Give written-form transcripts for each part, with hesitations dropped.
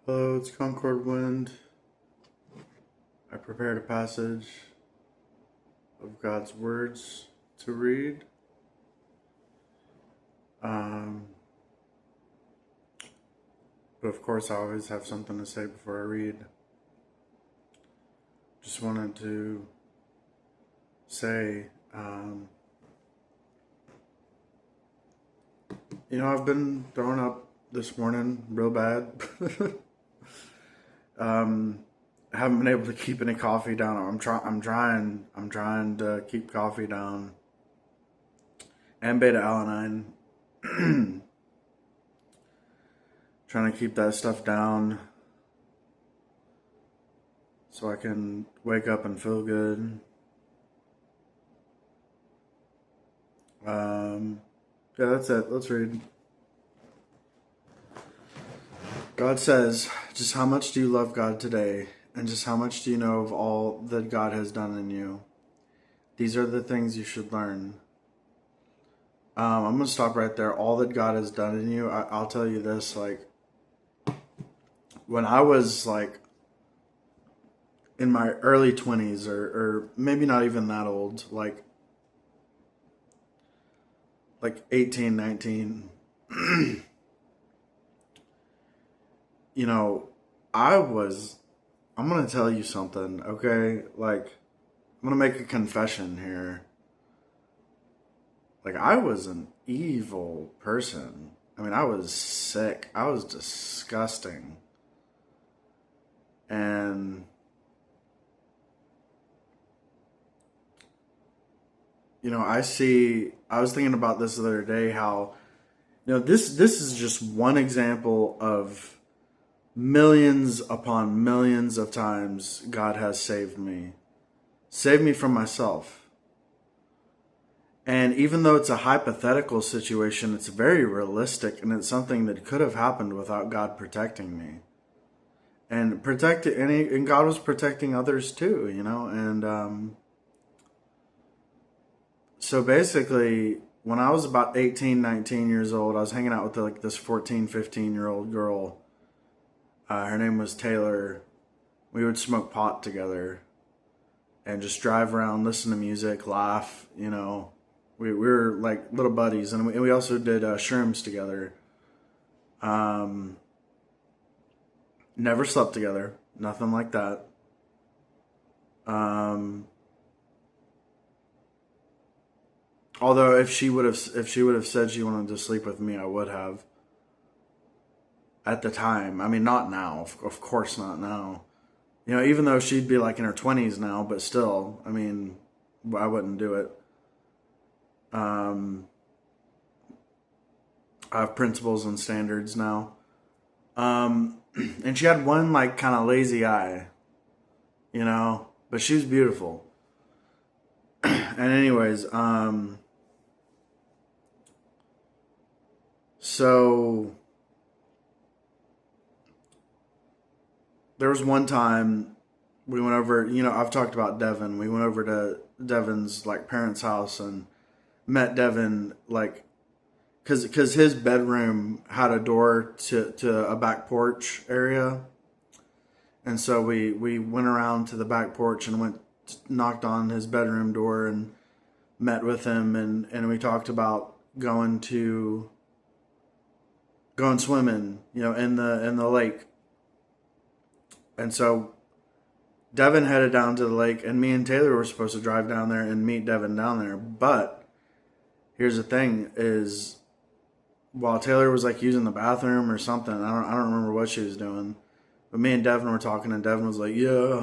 Hello, it's Concord Wind. I prepared a passage of God's words to read. Um, but of course, I always have something to say before I read. Just wanted to say, I've been throwing up this morning real bad. I haven't been able to keep any coffee down. I'm trying to keep coffee down and beta alanine. Trying to keep that stuff down so I can wake up and feel good. Yeah, that's it. Let's read. God says, just how much do you love God today? And just how much do you know of all that God has done in you? These are the things you should learn. I'm going to stop right there. All that God has done in you, I'll tell you this, when I was in my early 20s or maybe not even that old, like 18, 19, I'm going to tell you something, okay? I'm going to make a confession here. I was an evil person. I mean, I was sick. I was disgusting. And, I was thinking about this the other day, how, this is just one example of millions upon millions of times God has saved me. Saved me from myself. And even though it's a hypothetical situation, it's very realistic, and it's something that could have happened without God protecting me. And and God was protecting others too, and so basically, when I was about 18, 19 years old, I was hanging out with this 14, 15-year-old girl. Her name was Taylor. We would smoke pot together and just drive around, listen to music, laugh, We were like little buddies, and we also did shrooms together. Never slept together, nothing like that. Although if she would have said she wanted to sleep with me, I would have. At the time, I mean, not now. Of course, not now. Even though she'd be in her 20s now, but still, I mean, I wouldn't do it. I have principles and standards now. And she had one kind of lazy eye, but she was beautiful. And anyways, so there was one time we went over, I've talked about Devin. We went over to Devin's parents' house and met Devin because his bedroom had a door to a back porch area. And so we went around to the back porch and knocked on his bedroom door and met with him, and we talked about going swimming, in the lake. And so Devin headed down to the lake, and me and Taylor were supposed to drive down there and meet Devin down there. But here's the thing is, while Taylor was using the bathroom or something, I don't remember what she was doing, but me and Devin were talking, and Devin was like, yeah,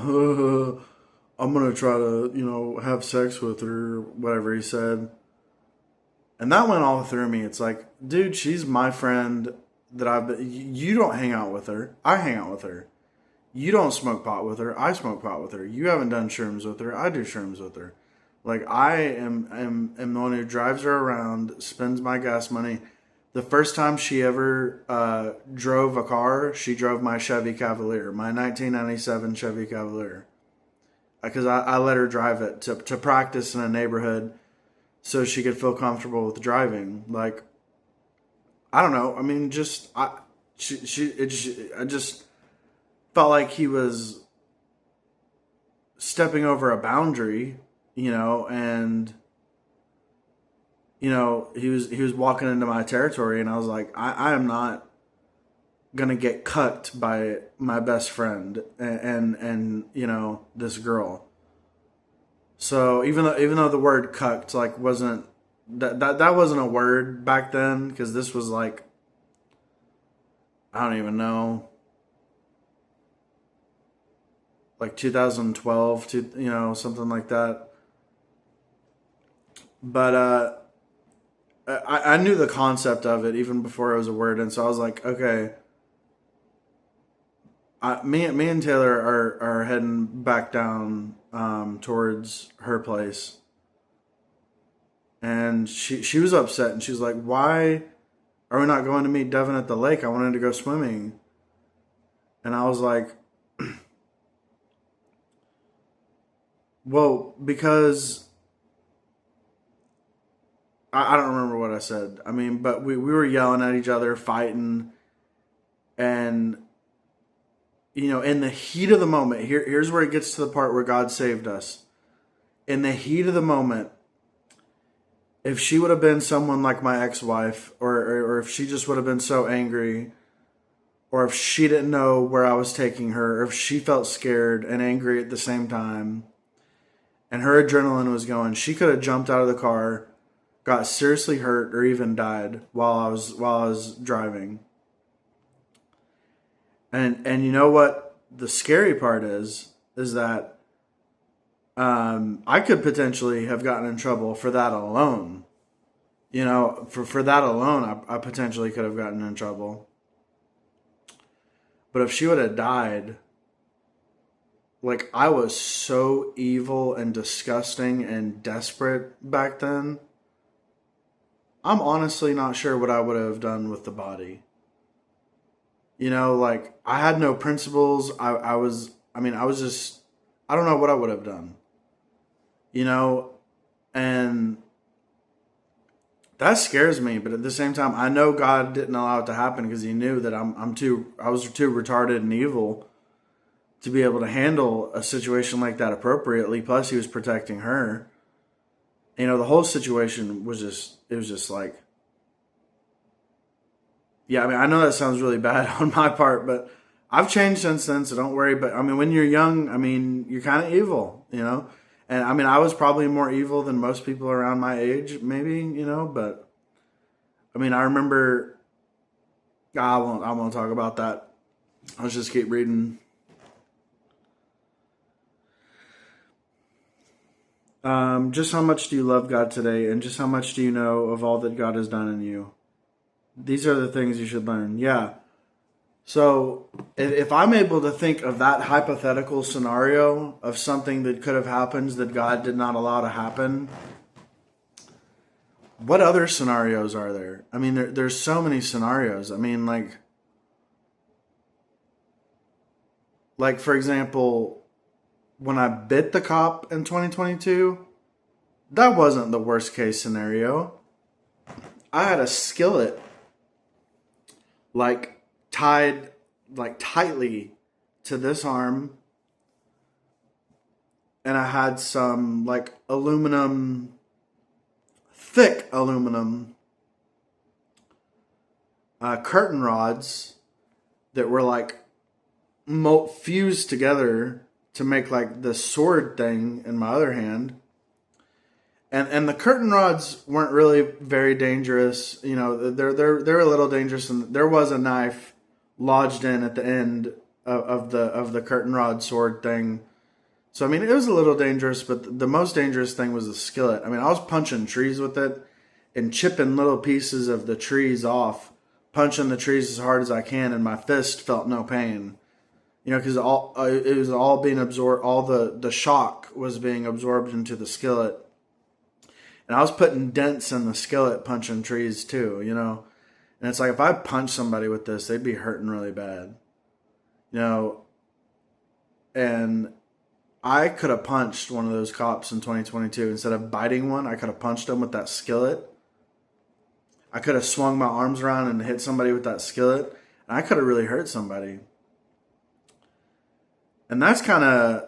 I'm going to try to, have sex with her, whatever he said. And that went all through me. It's like, dude, she's my friend you don't hang out with her. I hang out with her. You don't smoke pot with her. I smoke pot with her. You haven't done shrooms with her. I do shrooms with her. I am the one who drives her around, spends my gas money. The first time she ever drove a car, she drove my Chevy Cavalier, my 1997 Chevy Cavalier. Because I let her drive it to practice in a neighborhood so she could feel comfortable with driving. I don't know. I mean, felt like he was stepping over a boundary, and he was walking into my territory, and I was like, I am not gonna get cucked by my best friend and this girl. So even though the word cucked like wasn't that wasn't a word back then, because this was like, I don't even know, like 2012 to something like that. But I knew the concept of it even before it was a word, and so I was like, okay, me and Taylor are heading back down towards her place, and she was upset, and she was like, why are we not going to meet Devin at the lake? I wanted to go swimming. And I was like, well, because I don't remember what I said. I mean, but we were yelling at each other, fighting, and in the heat of the moment, here's where it gets to the part where God saved us. In the heat of the moment, if she would have been someone like my ex-wife, or if she just would have been so angry, or if she didn't know where I was taking her, or if she felt scared and angry at the same time, and her adrenaline was going, she could have jumped out of the car, got seriously hurt, or even died while I was driving. And you know what the scary part is that I could potentially have gotten in trouble for that alone. For that alone, I potentially could have gotten in trouble. But if she would have died, like, I was so evil and disgusting and desperate back then, I'm honestly not sure what I would have done with the body. Like, I had no principles. I was just, I don't know what I would have done. And that scares me. But at the same time, I know God didn't allow it to happen because he knew that I was too retarded and evil to be able to handle a situation like that appropriately. Plus, he was protecting her. The whole situation was just like, yeah, I mean, I know that sounds really bad on my part, but I've changed since then, so don't worry. But I mean, when you're young, I mean, you're kind of evil, And I mean, I was probably more evil than most people around my age, maybe, But I mean, I remember. I won't talk about that. Let's just keep reading. Just how much do you love God today, and just how much do you know of all that God has done in you? These are the things you should learn. Yeah. So if I'm able to think of that hypothetical scenario of something that could have happened that God did not allow to happen, what other scenarios are there? I mean, there's so many scenarios. I mean, like for example, when I bit the cop in 2022, that wasn't the worst case scenario. I had a skillet tied tightly to this arm, and I had some thick aluminum curtain rods that were fused together to make the sword thing in my other hand. And the curtain rods weren't really very dangerous. They're a little dangerous, and there was a knife lodged in at the end of the curtain rod sword thing. So I mean, it was a little dangerous, but the most dangerous thing was the skillet. I mean, I was punching trees with it and chipping little pieces of the trees off, punching the trees as hard as I can, and my fist felt no pain. Because it was all being absorbed. All the shock was being absorbed into the skillet. And I was putting dents in the skillet punching trees too, And it's like, if I punch somebody with this, they'd be hurting really bad. And I could have punched one of those cops in 2022. Instead of biting one, I could have punched them with that skillet. I could have swung my arms around and hit somebody with that skillet. And I could have really hurt somebody. And that's kind of,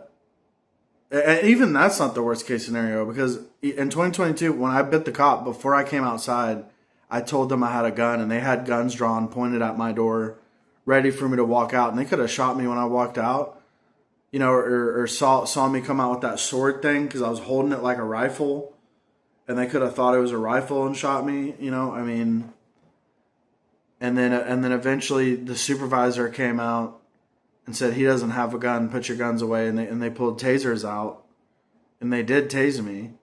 even that's not the worst case scenario, because in 2022, when I bit the cop, before I came outside, I told them I had a gun, and they had guns drawn, pointed at my door, ready for me to walk out. And they could have shot me when I walked out, or saw me come out with that sword thing, because I was holding it like a rifle, and they could have thought it was a rifle and shot me. I mean, and then eventually the supervisor came out and said, he doesn't have a gun, put your guns away. And they pulled tasers out, and they did tase me.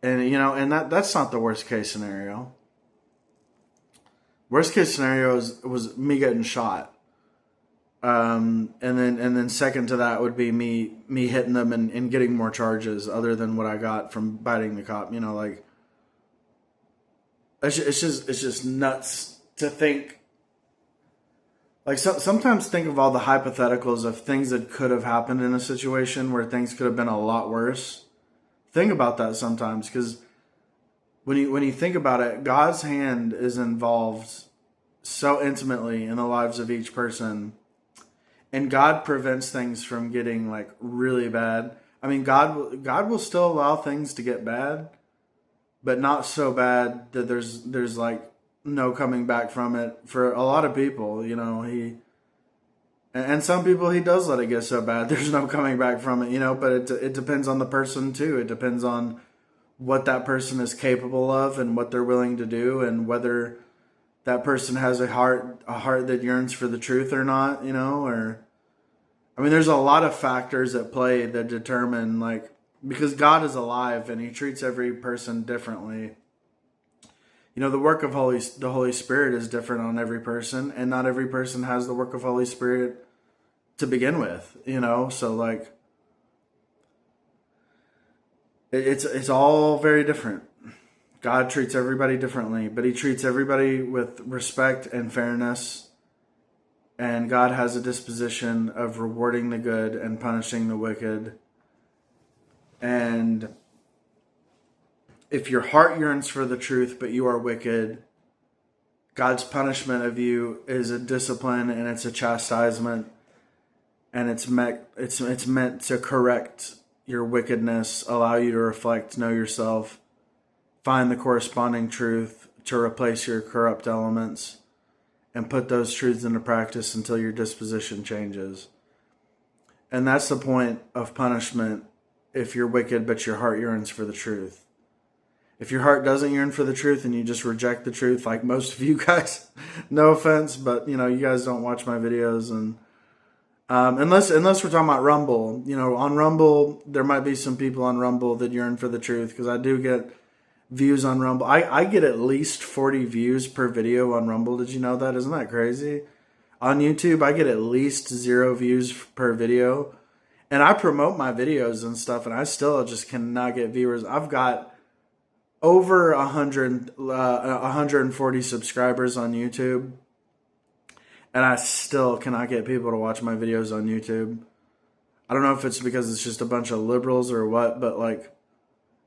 And, and that's not the worst case scenario. Worst case scenario was me getting shot. And then second to that would be me hitting them and getting more charges other than what I got from biting the cop. It's just nuts to think. Like, sometimes think of all the hypotheticals of things that could have happened in a situation where things could have been a lot worse. Think about that sometimes, because when you think about it, God's hand is involved so intimately in the lives of each person, and God prevents things from getting like really bad. I mean, God will still allow things to get bad, but not so bad that there's like no coming back from it. For a lot of people, and some people, he does let it get so bad there's no coming back from it, but it depends on the person too. It depends on what that person is capable of and what they're willing to do, and whether that person has a heart that yearns for the truth or not, or, I mean, there's a lot of factors at play that determine, like, because God is alive and he treats every person differently. The work of the Holy Spirit is different on every person, and not every person has the work of Holy Spirit to begin with, so like, it's all very different. God treats everybody differently, but he treats everybody with respect and fairness, and God has a disposition of rewarding the good and punishing the wicked. And if your heart yearns for the truth, but you are wicked, God's punishment of you is a discipline, and it's a chastisement, and it's meant to correct your wickedness, allow you to reflect, know yourself, find the corresponding truth to replace your corrupt elements, and put those truths into practice until your disposition changes. And that's the point of punishment if you're wicked, but your heart yearns for the truth. If your heart doesn't yearn for the truth and you just reject the truth, like most of you guys, no offense, but you guys don't watch my videos, and unless we're talking about Rumble, on Rumble, there might be some people on Rumble that yearn for the truth, because I do get views on Rumble. I get at least 40 views per video on Rumble. Did you know that? Isn't that crazy? On YouTube, I get at least 0 views per video, and I promote my videos and stuff, and I still just cannot get viewers. I've got over 140 subscribers on YouTube, and I still cannot get people to watch my videos on YouTube. I don't know if it's because it's just a bunch of liberals or what, but like,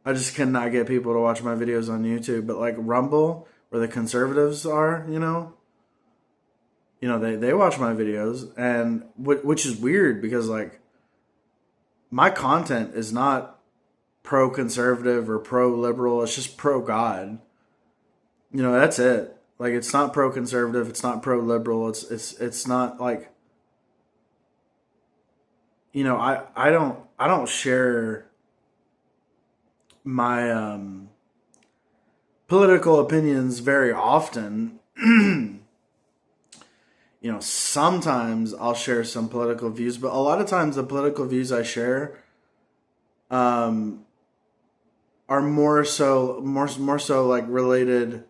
I just cannot get people to watch my videos on YouTube. But like Rumble, where the conservatives are, they watch my videos, and which is weird, because like, my content is not pro-conservative or pro-liberal. It's just pro-God. That's it. Like, it's not pro-conservative. It's not pro-liberal. It's not like, I don't share my political opinions very often. Sometimes I'll share some political views, but a lot of times the political views I share are more so like related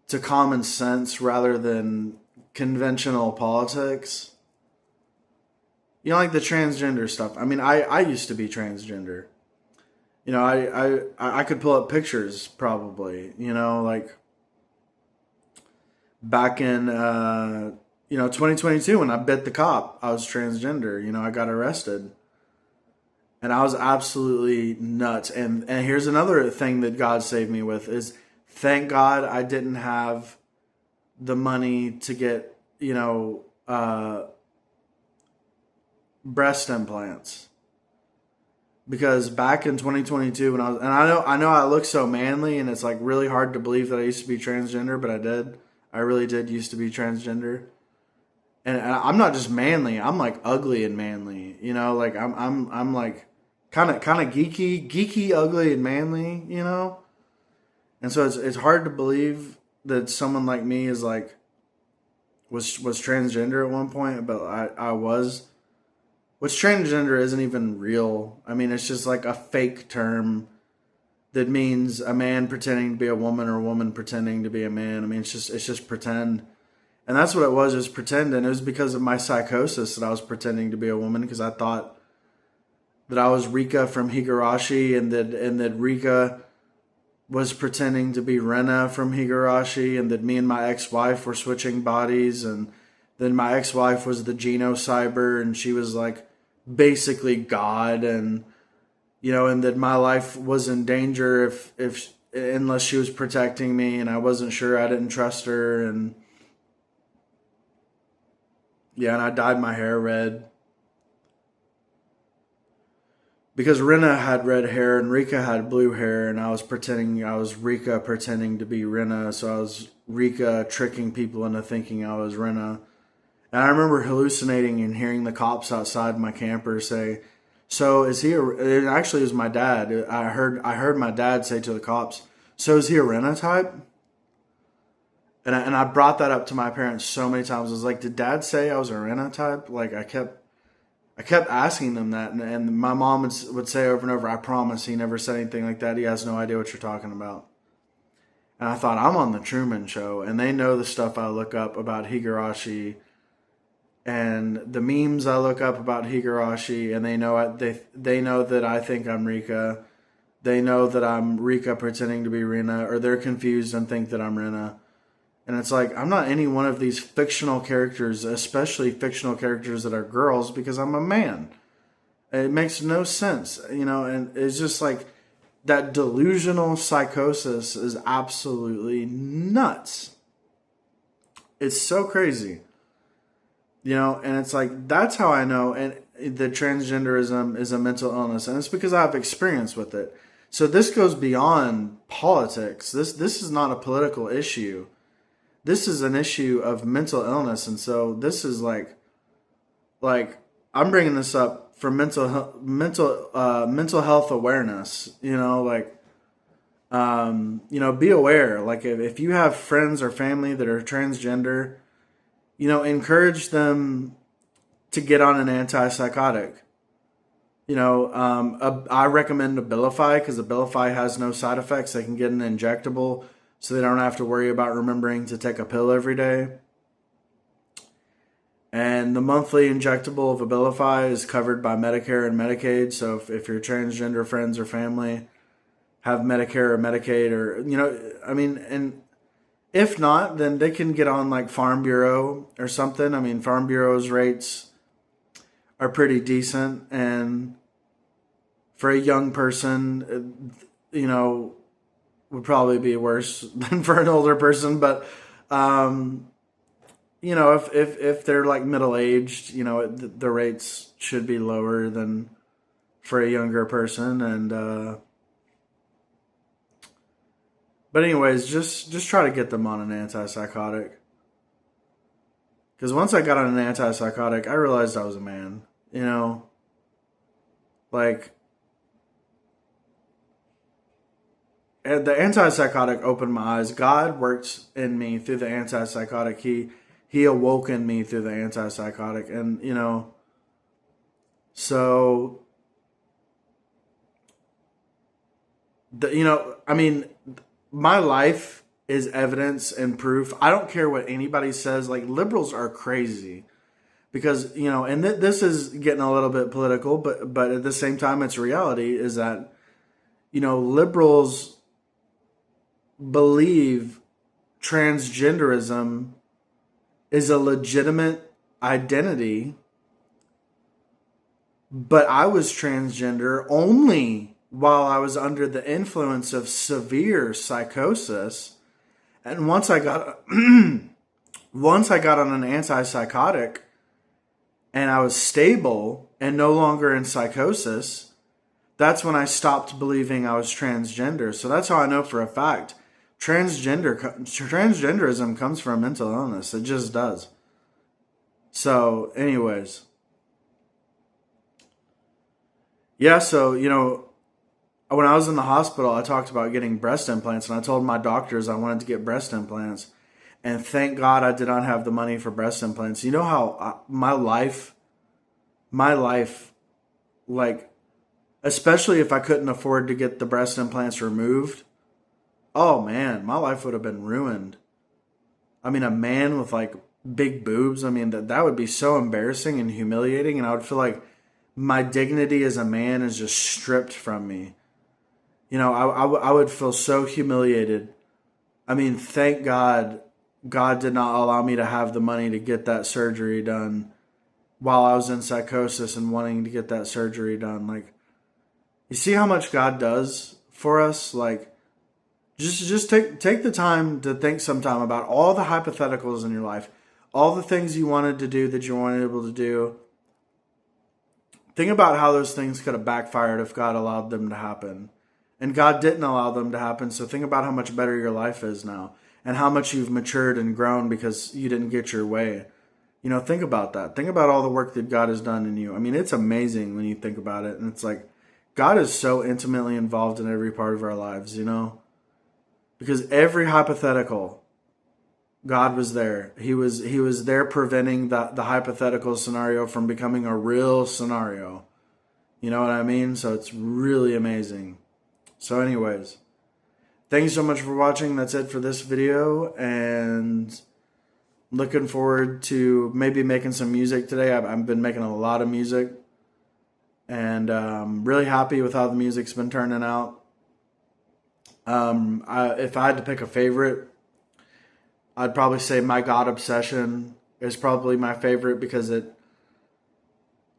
to common sense rather than conventional politics. Like the transgender stuff. I mean, I used to be transgender. I could pull up pictures probably, like back in 2022 when I bit the cop, I was transgender. I got arrested. And I was absolutely nuts. And here's another thing that God saved me with is, thank God I didn't have the money to get, breast implants. Because back in 2022, when I know I look so manly, and it's like really hard to believe that I used to be transgender, but I did. I really did used to be transgender. And I'm not just manly, I'm like ugly and manly. You know, like I'm like kind of geeky, ugly and manly, you know? And so it's hard to believe that someone like me is like was transgender at one point, but I was. Which transgender isn't even real. I mean, it's just like a fake term that means a man pretending to be a woman or a woman pretending to be a man. I mean, it's just pretend. And that's what it was pretend. And it was because of my psychosis that I was pretending to be a woman, because I thought that I was Rika from Higurashi, and that Rika was pretending to be Rena from Higurashi, and that me and my ex-wife were switching bodies, and then my ex-wife was the Genocyber, and she was like basically God, and you know, and that my life was in danger if unless she was protecting me, and I wasn't sure, I didn't trust her, and yeah, and I dyed my hair red because Rena had red hair and Rika had blue hair, and I was Rika pretending to be Rena, so I was Rika tricking people into thinking I was Rena. And I remember hallucinating and hearing the cops outside my camper say, "So is he?" It actually was my dad. I heard my dad say to the cops, "So is he a Rena type?" And I brought that up to my parents so many times. I was like, "Did Dad say I was a Rena type?" Like I kept asking them that, and my mom would say over and over, "I promise he never said anything like that. He has no idea what you're talking about." And I thought, I'm on the Truman Show, and they know the stuff I look up about Higurashi. And the memes I look up about Higurashi, and they know that I think I'm Rika. They know that I'm Rika pretending to be Rena, or they're confused and think that I'm Rena. And it's like, I'm not any one of these fictional characters, especially fictional characters that are girls, because I'm a man. It makes no sense, you know, and it's just like that delusional psychosis is absolutely nuts. It's so crazy. You know, and it's like, that's how I know and that transgenderism is a mental illness. And it's because I have experience with it. So this goes beyond politics. This is not a political issue. This is an issue of mental illness. And so this is like I'm bringing this up for mental health awareness, you know, like, you know, be aware. Like if you have friends or family that are transgender, you know, encourage them to get on an antipsychotic. You know, I recommend Abilify, because Abilify has no side effects. They can get an injectable, so they don't have to worry about remembering to take a pill every day. And the monthly injectable of Abilify is covered by Medicare and Medicaid. So if your transgender friends or family have Medicare or Medicaid, or, you know, I mean, and if not, then they can get on like Farm Bureau or something. I mean, Farm Bureau's rates are pretty decent, and for a young person, you know, would probably be worse than for an older person. But you know, if they're like middle aged, you know, the rates should be lower than for a younger person, and but anyways, just try to get them on an antipsychotic. Because once I got on an antipsychotic, I realized I was a man. You know, like, the antipsychotic opened my eyes. God worked in me through the antipsychotic. He awoke in me through the antipsychotic. And, you know, so, you know, I mean, my life is evidence and proof. I don't care what anybody says. Like, liberals are crazy because, you know, and this is getting a little bit political, but at the same time, it's reality, is that, you know, liberals believe transgenderism is a legitimate identity, but I was transgender only while I was under the influence of severe psychosis. And once I got on an antipsychotic and I was stable, and no longer in psychosis, that's when I stopped believing I was transgender. So that's how I know for a fact transgenderism comes from mental illness. It just does. So, anyways. Yeah, so, when I was in the hospital, I talked about getting breast implants, and I told my doctors I wanted to get breast implants. And thank God I did not have the money for breast implants. You know how my life, like, especially if I couldn't afford to get the breast implants removed, oh man, my life would have been ruined. I mean, a man with like big boobs, I mean, that would be so embarrassing and humiliating, and I would feel like my dignity as a man is just stripped from me. I would feel so humiliated. I mean, thank God, God did not allow me to have the money to get that surgery done while I was in psychosis and wanting to get that surgery done. Like, you see how much God does for us? Like, just take the time to think sometime about all the hypotheticals in your life, all the things you wanted to do that you weren't able to do. Think about how those things could have backfired if God allowed them to happen. And God didn't allow them to happen, so think about how much better your life is now and how much you've matured and grown because you didn't get your way. Think about that. Think about all the work that God has done in you. I mean, it's amazing when you think about it. And it's like, God is so intimately involved in every part of our lives, Because every hypothetical, God was there. He was there preventing the hypothetical scenario from becoming a real scenario. You know what I mean? So it's really amazing. So anyways, thanks so much for watching. That's it for this video. And looking forward to maybe making some music today. I've been making a lot of music. And really happy with how the music's been turning out. If I had to pick a favorite, I'd probably say My God Obsession is probably my favorite because I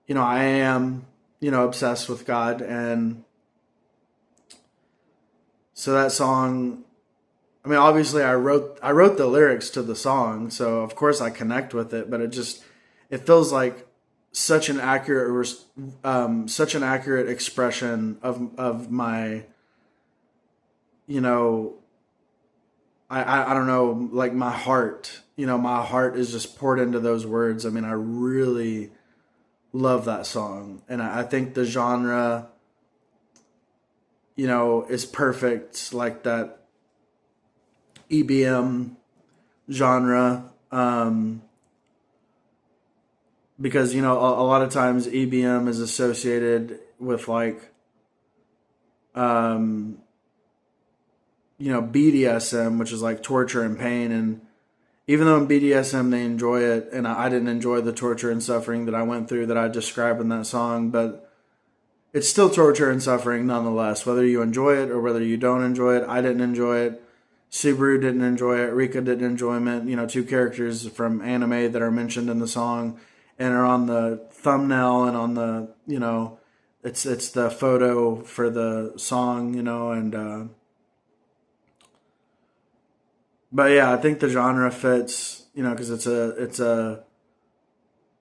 am, obsessed with God. And so that song, I mean, obviously I wrote the lyrics to the song, so of course I connect with it, but it feels like such an accurate expression of my, I don't know, like my heart. My heart is just poured into those words. I mean, I really love that song, and I think the genre, is perfect, like that EBM genre. Because, a lot of times EBM is associated with like, BDSM, which is like torture and pain. And even though in BDSM they enjoy it, and I didn't enjoy the torture and suffering that I went through that I described in that song, but it's still torture and suffering nonetheless, whether you enjoy it or whether you don't enjoy it. I didn't enjoy it. Subaru didn't enjoy it. Rika didn't enjoy it. Two characters from anime that are mentioned in the song and are on the thumbnail and on the, it's the photo for the song, and but yeah, I think the genre fits, because it's a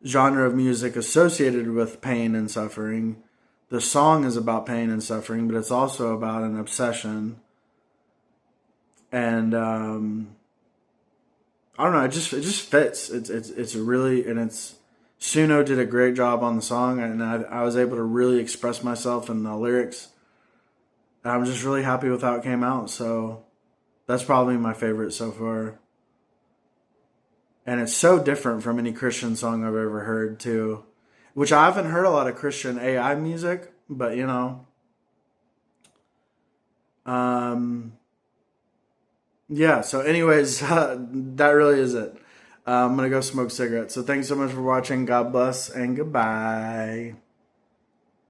genre of music associated with pain and suffering. The song is about pain and suffering, but it's also about an obsession. And I don't know, it just fits. It's really, and Suno did a great job on the song, and I was able to really express myself in the lyrics. And I'm just really happy with how it came out. So that's probably my favorite so far. And it's so different from any Christian song I've ever heard too. Which I haven't heard a lot of Christian AI music, but yeah, so anyways, that really is it. I'm going to go smoke cigarettes. So thanks so much for watching. God bless and goodbye.